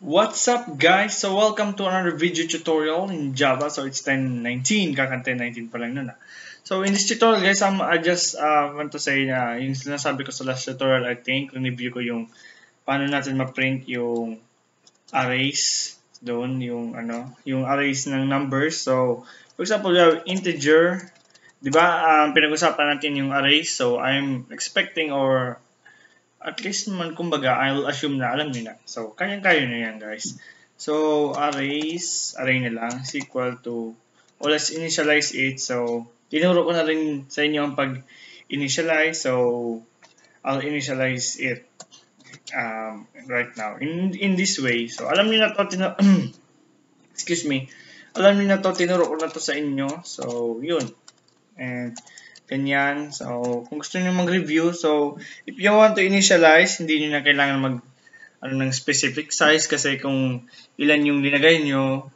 What's up guys? So welcome to another video tutorial in Java. So it's 10:19, kakang 10:19 pa lang nun So in this tutorial guys, I just want to say na yung sinasabi ko sa last tutorial, I think, review ko yung paano natin ma-print yung arrays doon, yung arrays ng numbers. So for example, we have integer, 'di ba? Pinag-usapan natin yung arrays. So I'm expecting or at least man kumbaga, I'll assume na alam niyo na. So, kayang-kaya na yan, guys. So, array na lang is equal to, let's initialize it. So, tinuro ko na rin sa inyo ang pag-initialize. So, I'll initialize it right now. In this way. So, alam niyo na to, excuse me. Alam niyo na to, tinuro ko na to sa inyo. So, yun. And, ganyan. So, kung gusto niyo mag-review, so, if you want to initialize, hindi niyo na kailangan ng specific size kasi kung ilan yung linagay niyo,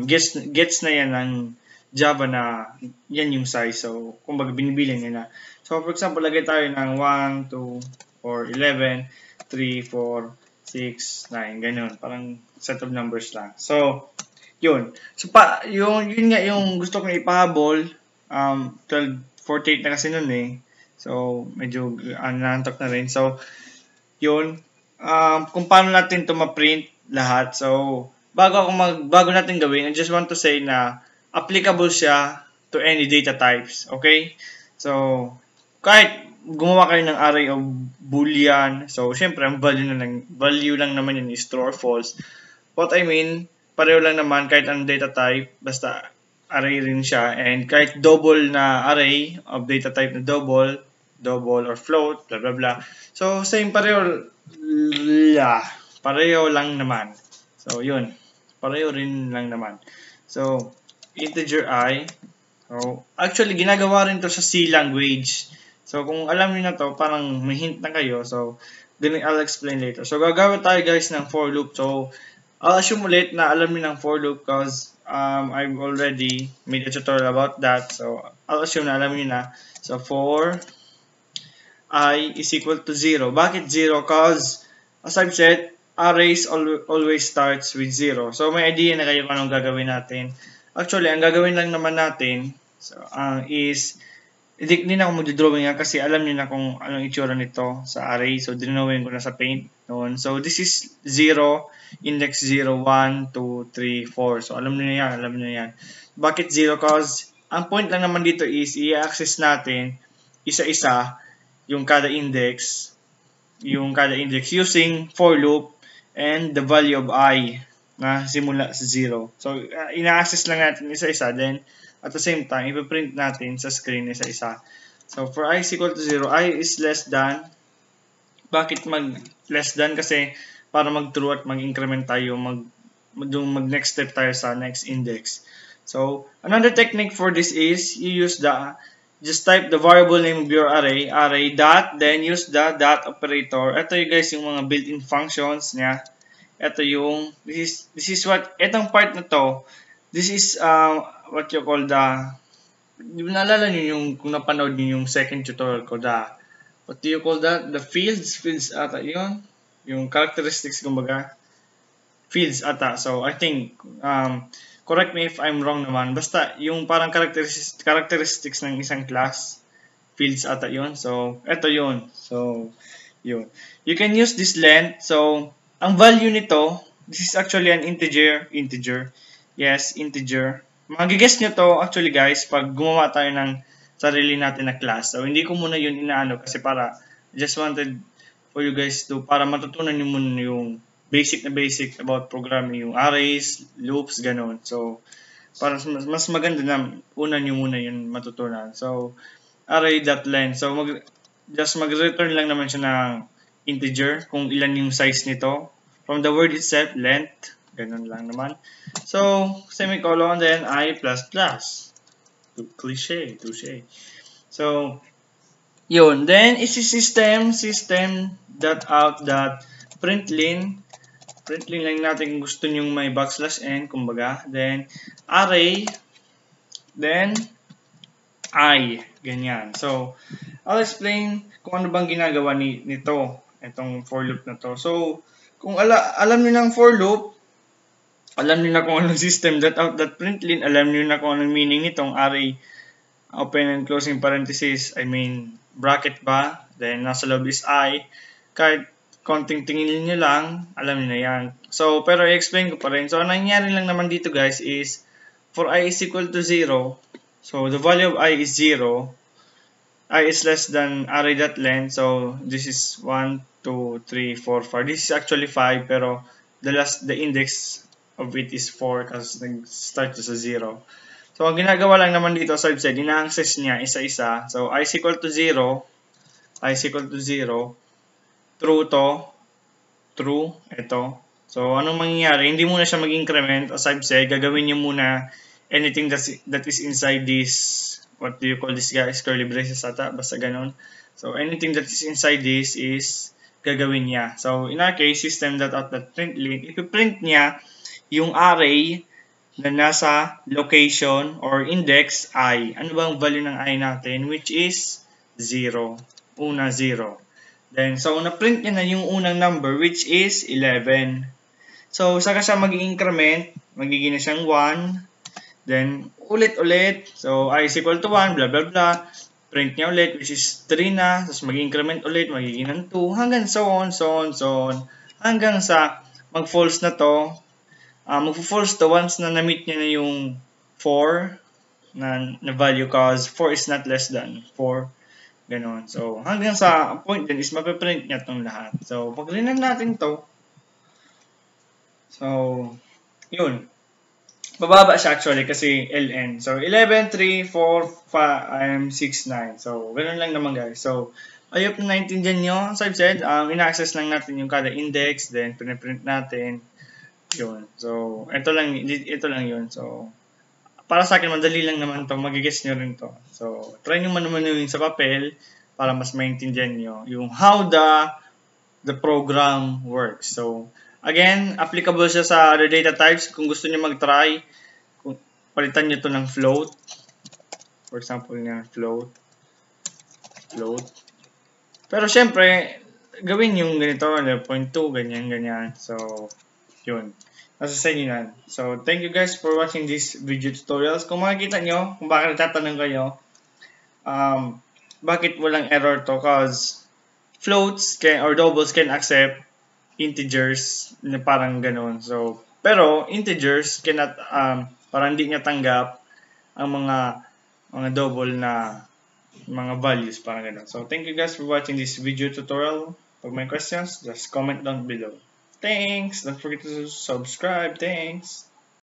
gets na yan ng Java na yan yung size. So, kumbaga binibilin niya na. So, for example, lagay tayo ng 1, 2, 4, 11, 3, 4, 6, 9, ganyan. Parang set of numbers lang. So, yun. So, yun nga yung gusto kong ipahabol. 12:48 na kasi nun eh. So, medyo nanantok na rin. So, yun. Kung paano natin ito ma-print lahat. So, bago natin gawin, I just want to say na applicable siya to any data types. Okay? So, kahit gumawa kayo ng array of boolean, so, syempre, ang value lang naman yun is true or false. What I mean, pareho lang naman kahit anong data type, basta array rin siya, and kahit double na array of data type na double or float, blah blah blah. So same, pareho lang naman. So yun, pareho rin lang naman. So integer I, so actually ginagawa rin to sa C language. So kung alam niyo na to, parang may hint na kayo. So I'll explain later. So gagawin tayo guys ng for loop. So I'll assume ulit na alam niyo ng for loop because I've already made a tutorial about that. So I'll assume na alam niyo na. So for I is equal to 0. Bakit 0? Because as I've said, arrays always starts with 0. So may idea na kayo kung anong gagawin natin. Actually, ang gagawin lang naman natin is hindi na ako mag-drawing kasi alam niyo na kung anong itsura nito sa array. So, dinawin ko na sa paint noon. So, this is 0, index 0, 1, 2, 3, 4. So, alam niyo yan. Bakit 0? Because, ang point lang naman dito is, i-access natin isa-isa yung kada index using for loop and the value of I na simula sa 0. So, ina-access lang natin isa-isa. Then, at the same time, ipiprint natin sa screen isa-isa. So, for I is equal to 0, I is less than. Bakit less than? Kasi para mag-true at mag-increment tayo, mag-next step tayo sa next index. So, another technique for this is, just type the variable name of your array dot, then use the dot operator. Ito yung guys, yung mga built-in functions niya. Ito yung, this is what, itong part na to, this is what you call naalala nyo yung, kung napanood nyo yung second tutorial ko, what do you call that? The fields ata yun. Yung characteristics, kumbaga. Fields ata. So, I think, correct me if I'm wrong naman. Basta, yung parang characteristics ng isang class, fields ata yun. So, eto yun. So, yun. You can use this length. So, ang value nito, this is actually an integer. Yes, integer. Mag-guess nyo to, actually guys, pag gumawa tayo ng sarili natin na class. So, hindi ko muna yun inaano kasi just wanted for you guys to, para matutunan nyo muna yung basic about programming, yung arrays, loops, ganun. So, para mas maganda na una nyo muna yun matutunan. So, array.length. So, just mag-return lang naman siya ng integer kung ilan yung size nito. From the word itself, length. Ganun lang naman. So, semicolon, then I++. Touché. So, yun. Then, isi system.out.println. Println lang natin kung gusto nyong may \n, kumbaga. Then, array. Then, I. Ganyan. So, I'll explain kung ano bang ginagawa nito. Itong for loop na to. So, kung alam niyo ng for loop, alam niyo na kung anong system that out that println, alam niyo na kung anong meaning nitong array open and closing parenthesis, I mean bracket ba, then nasa loob is I, kahit konting tingin niyo lang, alam niyo na yan. So, pero i-explain ko pa rin. So, ang nangyari lang naman dito guys is, for I is equal to 0, so the value of I is 0, I is less than array.length, so this is 1, 2, 3, 4, 5. This is actually 5, pero the index of it is 4 kasi nag-start sa 0. So, ang ginagawa lang naman dito, as I've said, ina-access niya isa-isa. So, I is equal to 0, I is equal to 0, true to, true, ito. So, anong mangyayari? Hindi muna siya mag-increment. As I've said, gagawin niyo muna anything that is inside this, what do you call this guys? Curly braces ata, basta ganun. So, anything that is inside this is gagawin niya. So, in our case, system.out.println, ipiprint niya yung array na nasa location or index I. Ano bang value ng I natin? Which is 0. Una 0. Then, so, na-print niya na yung unang number, which is 11. So, saka siya mag-increment, magiging na siyang 1. Then, ulit-ulit. So, I is equal to 1, blah, blah, blah. Print niya ulit, which is 3 na. Tapos, mag-increment ulit, magiging ng 2. Hanggang so on, so on, so on. Hanggang sa mag-false na to. Mag-false to once na na-meet niya na yung 4 na value cause 4 is not less than 4. Ganon. So, hanggang sa point din is mapiprint niya itong lahat. So, pag rinan natin to, so, yun. Bababa siya actually kasi ln. So, 11, 3, 4, 5, 6, 9. So, ganun lang naman guys. So, I hope na naintindihan nyo. As I've said, ina-access lang natin yung kada index, then piniprint natin. Yun. So, ito lang yun. So, para sa akin, madali lang naman to. Magigess nyo rin to. So, try nyo man naman yung sa papel para mas maintindihan nyo yung how the program works. So, again, applicable siya sa other data types. Kung gusto nyo mag-try, palitan nyo to ng float. For example, float. Pero, syempre, gawin yung ganito, 0.2, ganyan. So, yun. Nasa sa inyo yan. So, thank you guys for watching this video tutorials. Kung makikita nyo, kung bakit natatanong kayo, bakit walang error to? Cause floats or doubles can accept integers na parang ganun. So, pero integers cannot, parang hindi niya tanggap ang mga double na mga values, parang ganun. So, thank you guys for watching this video tutorial. Pag may questions, just comment down below. Thanks. Don't forget to subscribe. Thanks.